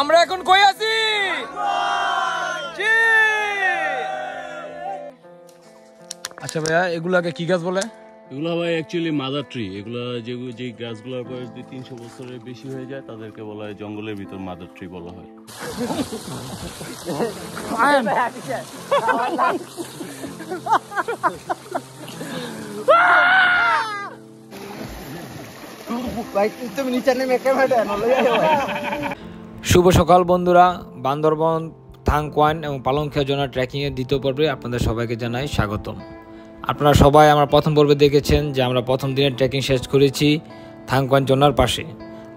আমরা এখন কই আছি? আচ্ছা ভাইয়া, এগুলাকে কি গাছ বলে? এগুলো ভাই অ্যাকচুয়ালি মাদার ট্রি। এগুলো যে গাছগুলোর বয়স 200-300 বছরের বেশি হয়ে যায় তাদেরকে বলা হয় জঙ্গলের ভিতর মাদার ট্রি বলা হয়। শুভ সকাল বন্ধুরা, বান্দরবন থাংকোয়ান এবং পালংখিয়া জোনা ট্রেকিংয়ের দ্বিতীয় পর্বে আপনাদের সবাইকে জানাই স্বাগতম। আপনারা সবাই আমার প্রথম পর্বে দেখেছেন যে আমরা প্রথম দিনের ট্রেকিং শেষ করেছি থাংকোয়ান জোনার পাশে।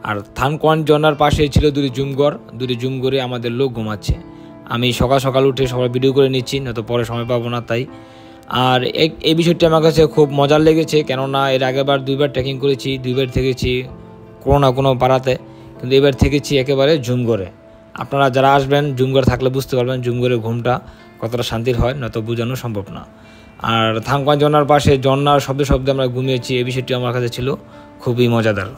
আর থাংকোয়ান জোনার পাশেই ছিল দুটি জুমঘরে আমাদের লোক ঘুমাচ্ছে। আমি সকাল সকাল উঠে সবাই ভিডিও করে নিচ্ছি, নয়তো পরে সময় পাবো না তাই। আর এই বিষয়টি আমার কাছে খুব মজার লেগেছে, কেননা এর আগেবার দুইবার ট্রেকিং করেছি, দুইবার থেকেছি কোনো পাড়াতে, কিন্তু এবার থেকেছি একেবারে জুমঘরে। আপনারা যারা আসবেন জুমঘরে থাকলে বুঝতে পারবেন জুমঘরে ঘুমটা কতটা শান্তির হয়, নয়তো বোঝানো সম্ভব না। আর থাংকোয়ান ঝর্ণার পাশে ঝর্ণার শব্দে আমরা ঘুমিয়েছি, এই বিষয়টি আমার কাছে ছিল খুবই মজাদার।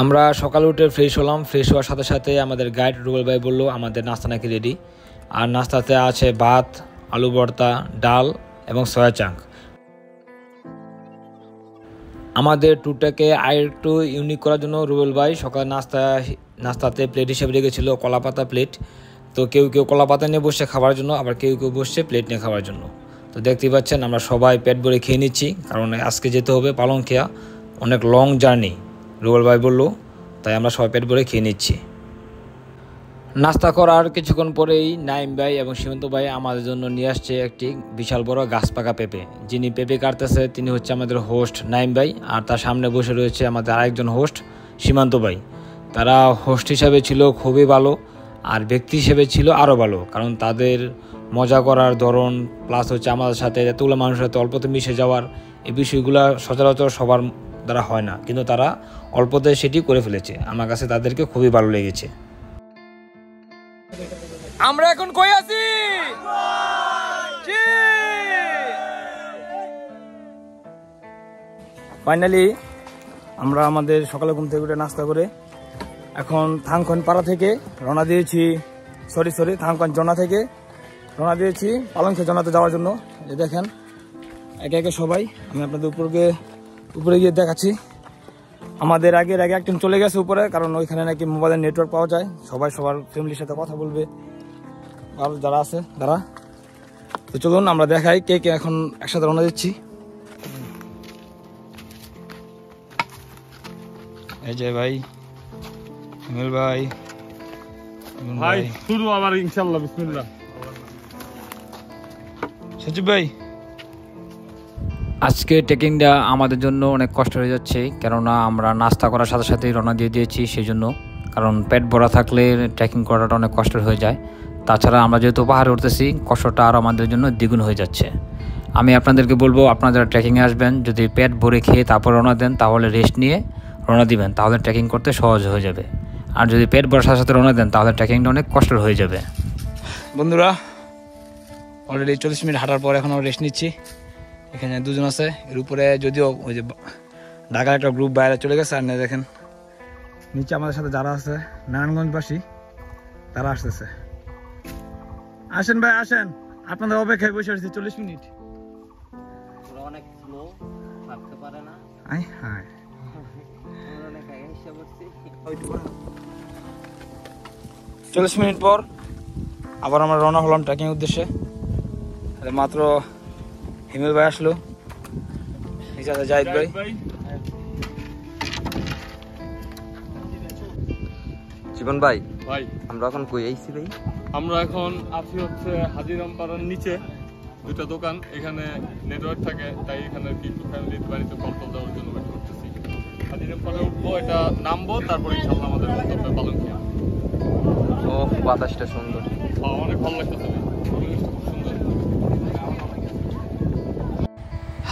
আমরা সকালে উঠে ফ্রেশ হলাম। ফ্রেশ হওয়ার সাথে সাথে আমাদের গাইড রুবেল ভাই বললো আমাদের নাস্তা নাকি রেডি। আর নাস্তাতে আছে ভাত, আলু ভর্তা, ডাল এবং সয়া চাঙ্ক। আমাদের ট্যুরটাকে আরেকটু ইউনিক করার জন্য রুবেল ভাই সকাল নাস্তাতে প্লেট হিসেবে রেখেছিল কলাপাতা প্লেট। তো কেউ কলাপাতা নিয়ে বসে খাওয়ার জন্য, আবার কেউ বসছে প্লেট নিয়ে খাওয়ার জন্য। তো দেখতেই পাচ্ছেন আমরা সবাই পেট ভরে খেয়ে নিচ্ছি, কারণ আজকে যেতে হবে পালংখিয়া, অনেক লং জার্নি রুবেল ভাই বললো, তাই আমরা সবাই পেট ভরে খেয়ে নিচ্ছি। নাস্তা করার কিছুক্ষণ পরেই নাইম ভাই এবং সীমন্ত ভাই আমাদের জন্য নিয়ে আসছে একটি বিশাল বড় গাছ পাকা পেঁপে। যিনি পেঁপে কাটতেছে তিনি হচ্ছে আমাদের হোস্ট নাইম ভাই, আর তার সামনে বসে রয়েছে আমাদের আরেকজন হোস্ট সীমান্ত ভাই। তারা হোস্ট হিসাবে ছিল খুবই ভালো, আর ব্যক্তি হিসেবে ছিল আরও ভালো, কারণ তাদের মজা করার ধরন প্লাস হচ্ছে আমাদের সাথে এতগুলো মানুষের সাথে অল্পতে মিশে যাওয়ার, এই বিষয়গুলো সচরাচর সবার দ্বারা হয় না, কিন্তু তারা অল্পতে সেটি করে ফেলেছে। আমার কাছে তাদেরকে খুবই ভালো লেগেছে। আমরা এখন কই আছি? ফাইনালি আমরা আমাদের সকালে ঘুম থেকে উঠে নাস্তা করে এখন থাংকোয়ান পাড়া থেকে রওনা দিয়েছি, থাংকোয়ান জোনা থেকে রওনা দিয়েছি পালংখিয়া জোনাতে যাওয়ার জন্য। এই দেখেন একে একে সবাই, আমি আপনাদের উপরে গিয়ে দেখাচ্ছি। আমাদের আগে একজন চলে গেছে উপরে, কারণ ওইখানে নাকি মোবাইলের নেটওয়ার্ক পাওয়া যায়, সবাই সবার ফ্যামিলির সাথে কথা বলবে আর যারা আছে তারা। তো চলুন আমরা দেখাই কে এখন একসাথে রওনা দিচ্ছি। এই যে ভাই, হিমেল ভাই, শুরু আবার ইনশাআল্লাহ, বিসমিল্লাহ। সচিব ভাই, আজকে ট্রেকিংটা আমাদের জন্য অনেক কষ্ট হয়ে যাচ্ছে, কেননা আমরা নাস্তা করার সাথে সাথেই রওনা দিয়ে দিয়েছি সেই জন্য, কারণ পেট ভরা থাকলে ট্রেকিং করাটা অনেক কষ্ট হয়ে যায়। তাছাড়া আমরা যেহেতু পাহাড়ে উঠতেছি, কষ্টটা আরও আমাদের জন্য দ্বিগুণ হয়ে যাচ্ছে। আমি আপনাদেরকে বলবো, আপনারা যারা ট্রেকিংয়ে আসবেন যদি পেট ভরে খেয়ে তারপর রওনা দেন, তাহলে রেস্ট নিয়ে রওনা দিবেন, তাহলে ট্রেকিং করতে সহজ হয়ে যাবে। আর যদি পেট ভরার সাথে সাথে রওনা দেন তাহলে ট্রেকিংটা অনেক কষ্ট হয়ে যাবে। বন্ধুরা, অলরেডি 40 মিনিট হাঁটার পর এখন আমরা রেস্ট নিচ্ছি। এখানে দুজন আছে, এর উপরে যদিও ওই যে ঢাকার একটা গ্রুপ বাইরে চলে গেছে, আর দেখেন নিচে আমাদের সাথে যারা আছে নারায়ণগঞ্জবাসী তারা আসতেছে। আসেন ভাই আসেন, আপনাদের অপেক্ষায় বসে আছি 40 মিনিট। অনেক স্লো, থাকতে পারে না। আই হাই, 40 মিনিট পর আবার আমরা রওনা হলাম ট্রেকিং উদ্দেশ্যে। মাত্র হিমেল ভাই আসলো, নিচে আছে জাহিদ ভাই। জীবন ভাই, আমরা এখন কই আইছি ভাই? আমরা এখন আছি হচ্ছে হাজিরাম পাড়ার নিচে, দুটো দোকান, এখানে নেটওয়ার্ক থাকে, তাই এখানে কিছু ফ্যামিলির বাড়িতে কল দেওয়ার জন্য ওয়েট করতেছি। হাজিরাম পাড়ে উঠবো, এটা নামবো, তারপরে ইনশাআল্লাহ আমাদের গন্তব্য পালংখিয়া। ও বাতাসটা সুন্দর, অনেক ভালো লাগতেছে, খুব সুন্দর।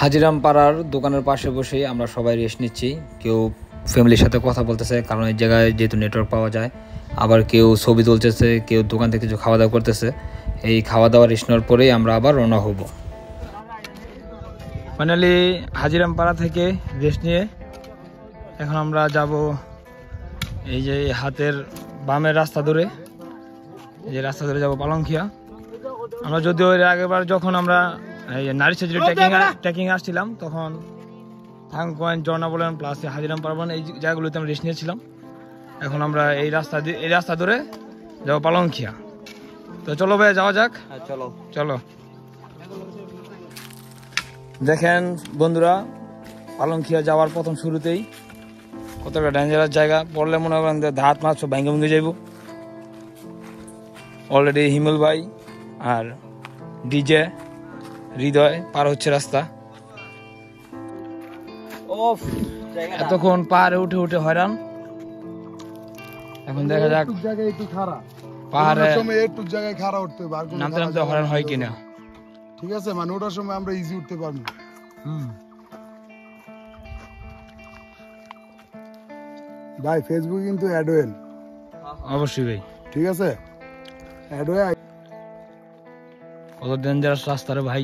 হাজিরাম পাড়ার দোকানের পাশে বসে আমরা সবাই রেস্ট নিচ্ছি। কেউ ফ্যামিলির সাথে কথা বলতেছে, কারণ এই জায়গায় যেহেতু নেটওয়ার্ক পাওয়া যায়, আবার কেউ ছবি তুলতেছে, কেউ দোকান থেকে কিছু খাওয়া দাওয়া করতেছে। এই খাওয়া দাওয়া রেস্ট নেওয়ার পরেই আমরা আবার রওনা হব। ফাইনালি হাজিরাম পাড়া থেকে রেস্ট নিয়ে এখন আমরা যাব এই যে হাতের বামের রাস্তা ধরে, এই যে রাস্তা ধরে যাবো পালংখিয়া। আমরা যদিও এর আগেবার যখন আমরা এই নারীছড়ি ট্রেকিং আসছিলাম তখন থাং পয়েন্ট, ঝর্ণা বলেন প্লাস হাজিরাম পার্বণ এই জায়গাগুলোতে আমরা রেস্ট নিয়েছিলাম। এখন আমরা এই রাস্তা ধরে যাবো পালংখিয়া। তো চলো ভাই যাওয়া যাক। চলো চলো। দেখেন বন্ধুরা, পালংখিয়া যাওয়ার প্রথম শুরুতেই কতটা ডেঞ্জারাস জায়গা, পড়লে মনে করেন যে ধাত মাছ সব ভেঙে ভেঙে যাইব। অলরেডি হিমেল ভাই আর ডিজে হৃদয় পার হচ্ছে রাস্তা। এতক্ষণ পাহাড়ে উঠে উঠে হয়রান, এখন দেখা যাক পাহাড়ে একটু জায়গায় খাড়া উঠতে নামতে নামতে হয়রান হয় কিনা। ঠিক আছে, মানে ওটার সময় আমরা ইজি উঠতে পারবো। ভাই ফেসবুক কিন্তু অ্যাডওয়েল, অবশ্যই ভাই, ঠিক আছে অ্যাডওয়েল। কত ডেঞ্জারাস রাস্তা রে ভাই,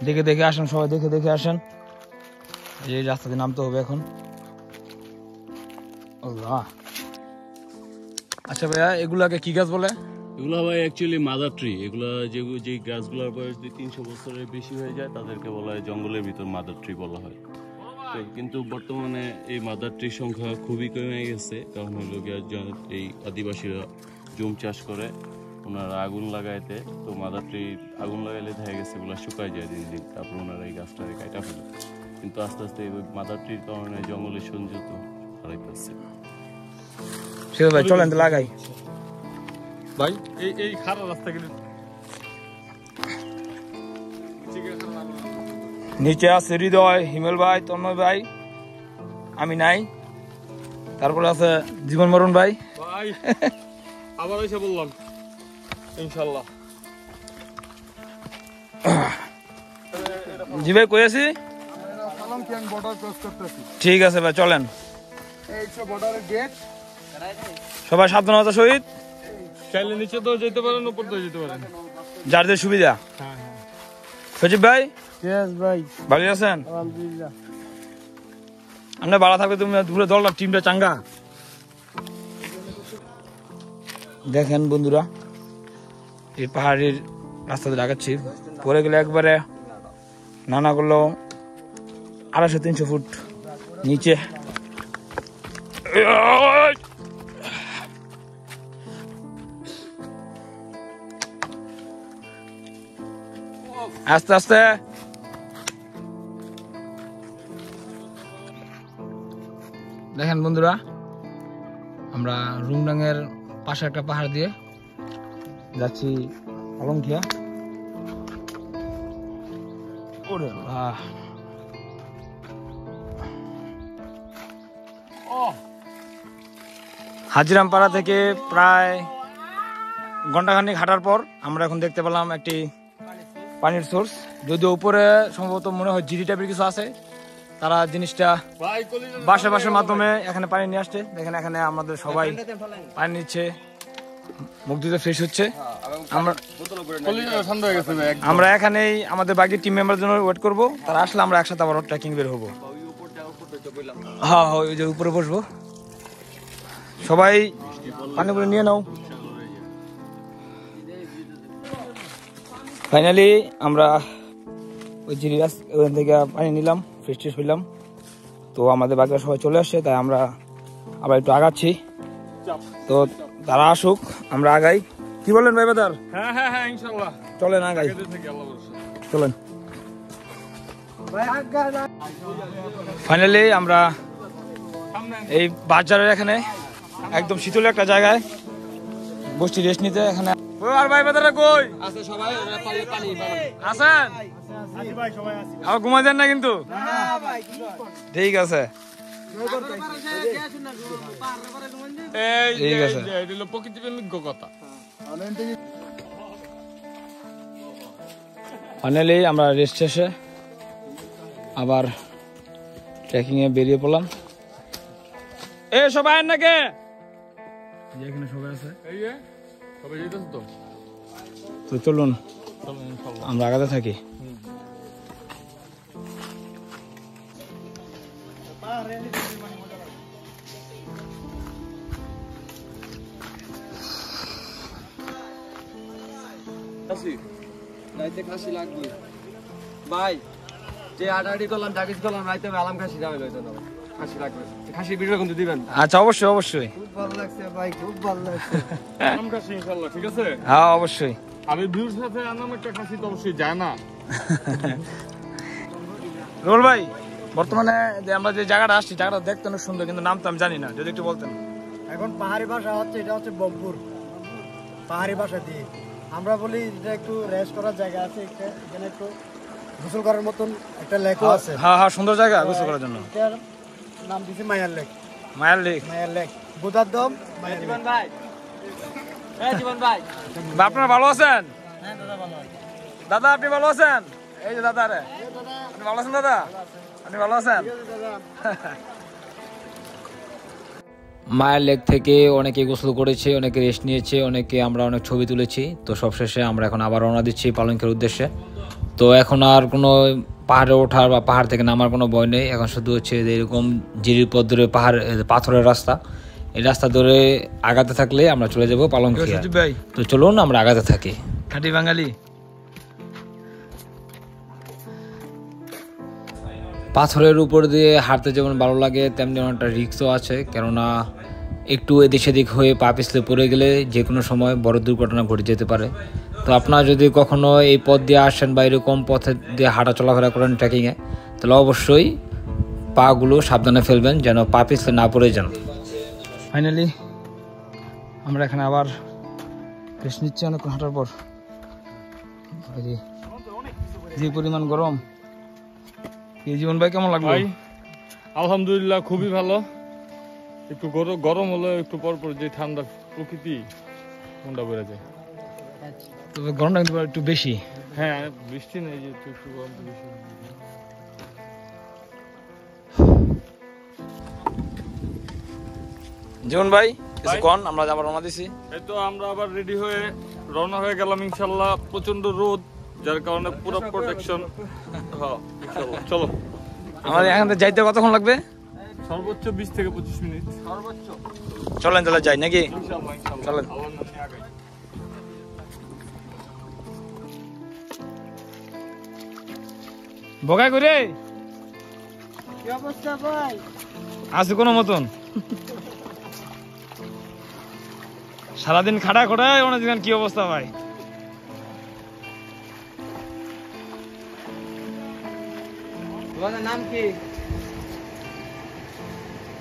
দেখে দেখে আসেন সবাই, দেখে দেখে আসেন। এই রাস্তাতে নামতে হবে এখন। আচ্ছা ভাইয়া, এগুলাকে কি গাছ বলে? এগুলো ভাই অ্যাকচুয়ালি মাদার ট্রি। এগুলো যে গাছগুলোর বয়স 200-300 বছরের বেশি হয়ে যায় তাদেরকে বলা হয় জঙ্গলের ভিতর মাদার ট্রি বলা হয়। তো কিন্তু বর্তমানে এই মাদার ট্রির সংখ্যা খুবই কমে গেছে, কারণ হলো এই আদিবাসীরা জুম চাষ করে, ওনারা আগুন লাগাইতে, তো মাদার ট্রি আগুন লাগাইলে দেখা গেছে এগুলো শুকায় যায় দিন দিন, তারপর ওনারা এই গাছটাকে কাটা ফেলে। কিন্তু আস্তে আস্তে ওই মাদার ট্রির কারণে জঙ্গলের সৌন্দর্য হারাইতেছে। ভাই চলেন তো লাগাই ভাই। এই খারাপ রাস্তা গেলে নিচে আছে হৃদয়, হিমেল ভাই, তন্ময় ভাই, আমি নাই, তারপরে আছে জীবন মরণ ভাই। ভাই আবার এসে বললাম ইনশাল্লাহ। জি ভাই কই আছি? পালংখিয়াং বর্ডার ক্রস করতেছি। ঠিক আছে ভাই চলেন। এই তো বর্ডারের গেট। সবাই সাবধানতার সহিত, চাইলে নিচে তো যেতে পারেন, উপর তো যেতে পারেন, যার যে সুবিধা। সচিব ভাই ভাই ভালো আছেন? আলহামদুলিল্লাহ। আমরা ভালো থাকবে, তুমি দূরে দল টিমটা চাঙ্গা। দেখেন বন্ধুরা, এই পাহাড়ের রাস্তাতে লাগাচ্ছি, পরে গেলে একবারে নানা করলো 250-300 ফুট নিচে। আস্তে আস্তে। দেখেন বন্ধুরা, আমরা রুংডাঙ্গের পাশে একটা পাহাড় দিয়ে যাচ্ছি পালংখিয়া। হাজিরামপাড়া থেকে প্রায় ঘন্টাখানিক হাঁটার পর আমরা এখন দেখতে পেলাম একটি পানির সোর্স। যদিও উপরে সম্ভবত মনে হয় জিডি টাইপের কিছু আছে, তারা জিনিসটা বাসের মাধ্যমে এখানে পানি নিয়ে আসছে। দেখেন এখানে আমাদের সবাই পানি নিচ্ছে, মুখ ধুতে ফ্রেশ হচ্ছে। আমরা এখানেই আমাদের বাকি টিম মেম্বার জন্য ওয়েট করব, তারা আসলে আমরা একসাথে আবার ট্রেকিং বের হবো। হ্যাঁ হ্যাঁ, ওই যে উপরে বসবো। সবাই পানি করে নিয়ে নাও। ফাইনালি আমরা ওই জিরি ওখান থেকে পানি নিলাম, ফ্রেশ ট্রেশ হইলাম। তো আমাদের বাকিরা সবাই চলে আসছে, তাই আমরা আবার একটু আগাচ্ছি। তো তারা আসুক, আমরা আগাই। কি বলেন ভাই বাদার? হ্যাঁ হ্যাঁ হ্যাঁ ইনশাআল্লাহ চলেন আগাই, চলেন। ফাইনালি আমরা এই বাজারের এখানে একদম শীতল একটা জায়গায় বসছি রেস্ট নিতে। এখানে আর ভাই বাদারা কই আছে? সবাই আছেন? আর ঘুমাই দেন না কিন্তু? ঠিক আছে, ঠিক আছে। প্রকৃতি প্রেমিক কথা। ফাইনালি আমরা রেস্ট শেষে আবার ট্রেকিং এ বেরিয়ে পড়লাম। এ সবাই নাকি এখানে সবাই আছে? তো চলুন আমরা আগাতে থাকি। রাইতে খাসি লাগবে ভাই, যে আড়াআড়ি করলাম ডাকিস করলাম রাইতে আলাম খাসি যাবে লইতো না খাসি লাগবে, খাসি ভিডিও কিন্তু দিবেন। আচ্ছা অবশ্যই অবশ্যই। খুব ভালো লাগছে ভাই, খুব ভালো লাগছে। আনাম খাসি ইনশাআল্লাহ, ঠিক আছে? হ্যাঁ অবশ্যই। আমি ভিউর সাথে আনাম একটা খাসি তো অবশ্যই যায় না। রোল ভাই, বর্তমানে যে আমরা যে জায়গাটা আসছি, জায়গাটা দেখতে অনেক সুন্দর, কিন্তু নাম তো আমি জানি না, যদি একটু বলতেন। এখন পাহাড়ি ভাষা হচ্ছে, এটা হচ্ছে বকপুর পাহাড়ি ভাষা দিয়ে আমরা বলি। এটা একটু রেস্ট করার জায়গা আছে, এখানে একটু গোসল করার মতন একটা লেকও আছে। হ্যাঁ হ্যাঁ, সুন্দর জায়গা গোসল করার জন্য। এটার নাম দিছি মায়ার লেক। মায়ার লেক, মায়ার লেক, বুদারদম মায়ার লেক। ভাই, জীবন ভাই, আপনারা ভালো আছেন? দাদা আপনি ভালো আছেন? এই যে দাদা, রে আপনি ভালো আছেন? দাদা আপনি ভালো আছেন? মায়ার লেক থেকে অনেকে গোসল করেছে, অনেকে রেস্ট নিয়েছে, অনেকে আমরা অনেক ছবি তুলেছি। তো সবশেষে আমরা এখন আবার রওনা দিচ্ছি পালংখের উদ্দেশ্যে। তো এখন আর কোনো পাহাড়ে ওঠার বা পাহাড় থেকে নামার কোনো ভয় নেই। এখন শুধু হচ্ছে এরকম জিরির পথ ধরে পাহাড়, পাথরের রাস্তা, এই রাস্তা ধরে আগাতে থাকলে আমরা চলে যাবো পালংখিয়া। তো চলুন আমরা আগাতে থাকি। খাঁটি বাঙালি। পাথরের উপর দিয়ে হাঁটতে যেমন ভালো লাগে, তেমনি অনেকটা রিস্কও আছে, কেননা একটু এদিক সেদিক হয়ে পা পিছলে পড়ে গেলে যে কোনো সময় বড় দুর্ঘটনা ঘটে যেতে পারে। তো আপনারা যদি কখনো এই পথ দিয়ে আসেন বা এরকম পথে দিয়ে হাঁটা চলাফেরা করেন ট্রেকিংয়ে, তাহলে অবশ্যই পাগুলো সাবধানে ফেলবেন, যেন পা পিছলে না পড়ে যান। ফাইনালি আমরা এখানে আবার রেস্ট নিচ্ছি অনেকক্ষণ হাঁটার পর। যে পরিমাণ গরম। এই জীবন ভাই কেমন লাগলো? ভাই আলহামদুলিল্লাহ খুবই ভালো। একটু গরম হলে একটু পর পর যে ঠান্ডা প্রকৃতি ঠান্ডা বেড়ে যায়। তবে গরমটা কিন্তু একটু বেশি। হ্যাঁ, বৃষ্টি নেই যে একটু গরম বেশি। জীবন ভাই কিছুক্ষণ আমরা আবার রওনা দিছি। এই তো আমরা আবার রেডি হয়ে রওনা হয়ে গেলাম ইনশাআল্লাহ। প্রচন্ড রোদ, যার কারণে পুরো প্রোটেকশন। হ্যাঁ ইনশাআল্লাহ, চলো। আমাদের এখান থেকে যাইতে কতক্ষণ লাগবে? সর্বোচ্চ 20 থেকে 25 মিনিট সর্বোচ্চ। চলেন তাহলে যাই নাকি? ইনশাআল্লাহ ইনশাআল্লাহ, চলেন। আল্লাহর নামে আগাই। বগাই করে কি অবস্থা ভাই? আছে কোনো মতন? সারাদিন খাটা খোটায় অনেক দিন। কি অবস্থা ভাই? তোমাদের নাম কি?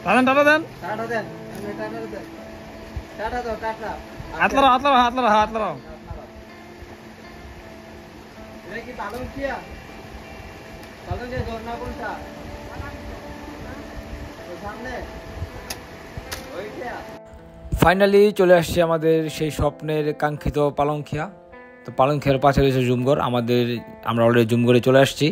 টাটা টাটা দেন। টাটা দেন, টাটা দেন, টাটা দাও, টাটা। হাত লড়াও, হাত লড়াও, হাত লড়াও, হাত লড়াও। এটা কি পালংখিয়া? পালংখিয়া ঝর্ণা কোনটা? সামনে ওইটা। ফাইনালি চলে আসছে আমাদের সেই স্বপ্নের কাঙ্ক্ষিত পালংখিয়া। তো পালংখিয়ার পাশে রয়েছে জুমগড়। আমরা অলরেডি জুমগড়ে চলে আসছি।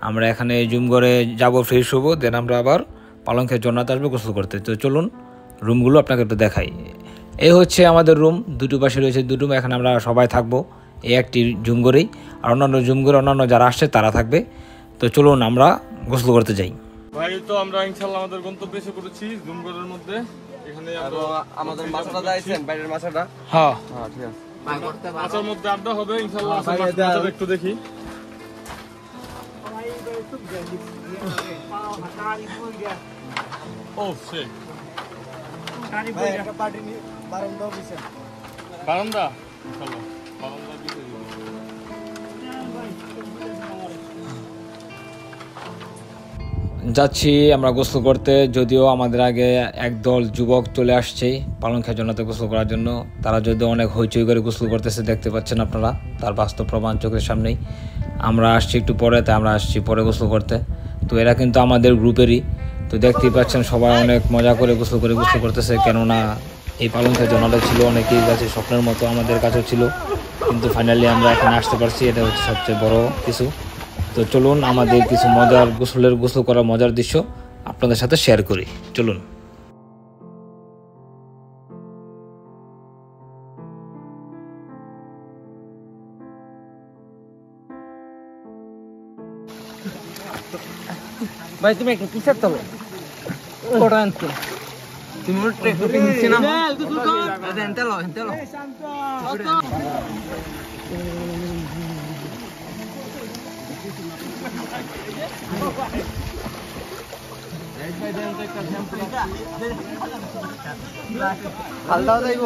আমরা এখানে জুমগড়ে যাব, ফ্রেশ হবো, দেন আমরা আবার পালংখিয়ার জন্নাতে আসবো গোসল করতে। তো চলুন রুমগুলো আপনাকে একটু দেখাই। এই হচ্ছে আমাদের রুম, দুটো পাশে রয়েছে দুটো রুম। এখানে আমরা সবাই থাকবো এই একটি জুমগড়েই, আর অন্যান্য জুমগড়ে অন্যান্য যারা আসছে তারা থাকবে। তো চলুন আমরা গোসল করতে যাই। ভাই তো আমরা ইনশাআল্লাহ আমাদের গন্তব্যে এসে পড়েছি জুমগড়ের মধ্যে। এখানে আমাদের মাছটা দাইছেন, বাইরের মাছটা। হ্যাঁ হ্যাঁ ঠিক আছে। মাছের মধ্যে আড্ডা হবে ইনশাআল্লাহ। মাছটা একটু দেখি। ও সেই ভাই একটা পার্টি নি বারান্দা দিছে। বারান্দা ইনশাআল্লাহ, বারান্দা দিতে দিই। যাচ্ছি আমরা গোসল করতে, যদিও আমাদের আগে একদল যুবক চলে আসছে পালংখিয়া জন্নাতে গোসল করার জন্য। তারা যদিও অনেক হইচই করে গোসল করতেছে, দেখতে পাচ্ছেন আপনারা, তার বাস্তব প্রমাণ চোখের সামনেই। আমরা আসছি একটু পরে, তাই আমরা আসছি পরে গোসল করতে। তো এরা কিন্তু আমাদের গ্রুপেরই। তো দেখতেই পাচ্ছেন সবাই অনেক মজা করে গোসল করতেছে, কেননা এই পালংখিয়া জন্নাটা ছিল অনেকের কাছে স্বপ্নের মতো, আমাদের কাছেও ছিল, কিন্তু ফাইনালি আমরা এখানে আসতে পারছি, এটা হচ্ছে সবচেয়ে বড় কিছু। তো চলুন আমাদের কিছু মজার গোসল করার মজার দৃশ্য আপনাদের সাথে শেয়ার করি। চলুন। ভাই তুমি একটা কিসের তলো? কোটা আনতে। তুমি ট্রেকিং নিচে নামো। হালদাও যাইব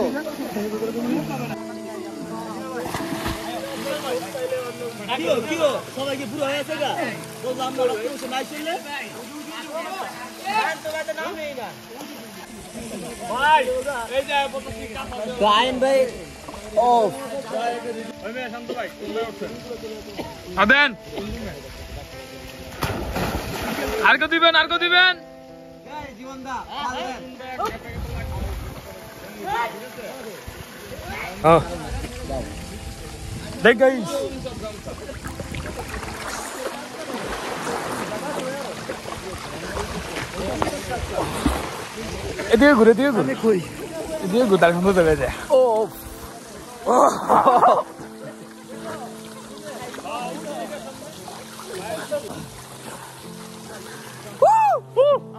সবাইকে পুরো হয়েছে গা বললাম না রক্ত নাই চললে ভাই এই যে বলতেছি গায়ন ভাই ও ওই মেয়ে শান্ত ভাই তুমি উঠছেন আদেন আর কত দিবেন জীবনদা দেখ গাইস এদিকে ঘুরে এদিকে ঘুরে তার সুন্দর চলে যায়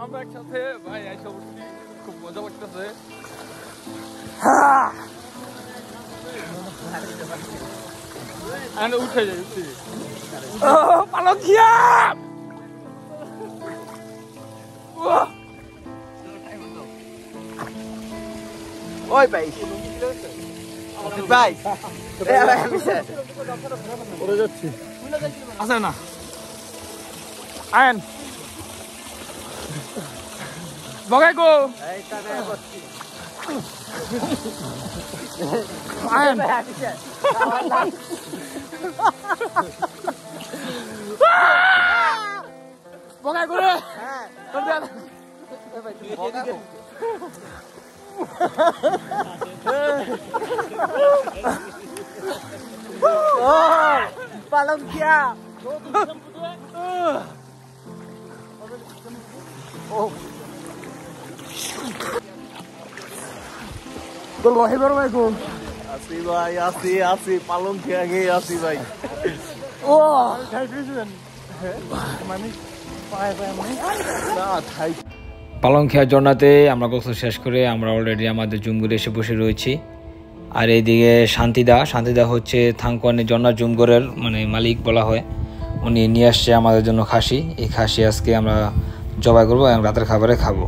আমরা একসাথে ভাই আইসা বসছি খুব মজা করতেছে উঠে যাই পালকিয়া ওই ভাই ভাই আছে না আয়েন বগাই গো আয়েন বগাই করে পালকিয়া তোর লহে বড় ভাই গো আসি ভাই আসি পালকিয়া গে আসি ভাই ও খাই দিয়েছেন মানে পায় মানে না খাই পালংখিয়া ঝর্ণাতে আমরা গোসল শেষ করে আমরা অলরেডি আমাদের জুমগুড়ে এসে বসে রয়েছি। আর এইদিকে শান্তিদা হচ্ছে থাংকোয়ানের ঝর্ণা জুমগড়ের মানে মালিক বলা হয়, উনি নিয়ে আসছে আমাদের জন্য খাসি। এই খাসি আজকে আমরা জবাই করবো এবং রাতের খাবারে খাবো।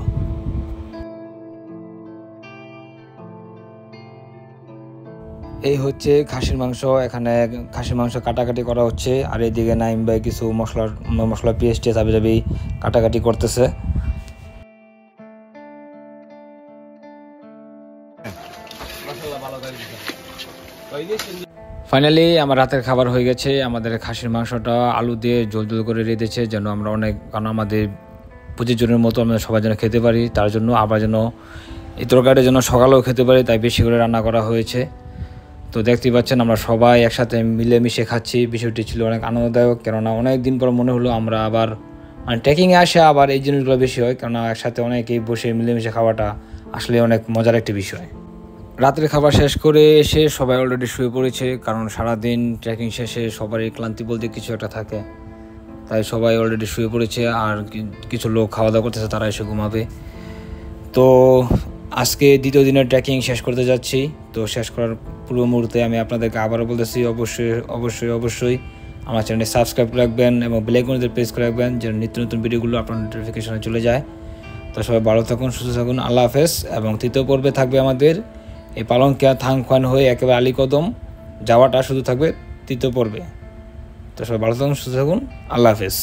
এই হচ্ছে খাসির মাংস, এখানে খাসির মাংস কাটাকাটি করা হচ্ছে। আর এইদিকে নাইম ভাই কিছু মশলা পেস্ট চাবি কাটাকাটি করতেছে। ফাইনালি আমার রাতের খাবার হয়ে গেছে। আমাদের খাসির মাংসটা আলু দিয়ে ঝোল করে রেঁধেছে যেন আমরা কারণ আমাদের পুজোর জনের মতো আমরা সবার জন্য খেতে পারি, তার জন্য আবার যেন এই তরকারির জন্য সকালেও খেতে পারি, তাই বেশি করে রান্না করা হয়েছে। তো দেখতেই পাচ্ছেন আমরা সবাই একসাথে মিলেমিশে খাচ্ছি। বিষয়টি ছিল অনেক আনন্দদায়ক, কেননা অনেক দিন পর মনে হলো আমরা আবার মানে ট্রেকিংয়ে আসে আবার এই জিনিসগুলো বেশি হয়, কেননা একসাথে অনেকেই বসে মিলেমিশে খাওয়াটা আসলে অনেক মজার একটি বিষয়। রাতের খাবার শেষ করে এসে সবাই অলরেডি শুয়ে পড়েছে, কারণ সারাদিন ট্রেকিং শেষে সবারই ক্লান্তি বলতে কিছু একটা থাকে, তাই সবাই অলরেডি শুয়ে পড়েছে। আর কিছু লোক খাওয়া দাওয়া করতেছে, তারা এসে ঘুমাবে। তো আজকে দ্বিতীয় দিনের ট্রেকিং শেষ করতে যাচ্ছি। তো শেষ করার পূর্ব মুহূর্তে আমি আপনাদেরকে আবারও বলতেছি, অবশ্যই আমার চ্যানেলে সাবস্ক্রাইব করে রাখবেন এবং বেল আইকনটি প্রেস করে রাখবেন যেন নিত্য নতুন ভিডিওগুলো আপনার নোটিফিকেশনে চলে যায়। তো সবাই ভালো থাকুন, সুস্থ থাকুন, আল্লাহ হাফেজ। এবং তৃতীয় পর্বে থাকবে আমাদের এই পালংখিয়া থাংকোয়ান হয়ে একেবারে আলীকদম যাওয়াটা শুধু থাকবে তৃতীয় পর্বে। তো সবাই ভালো থাকুন, সুস্থ থাকুন, আল্লাহ হাফেজ।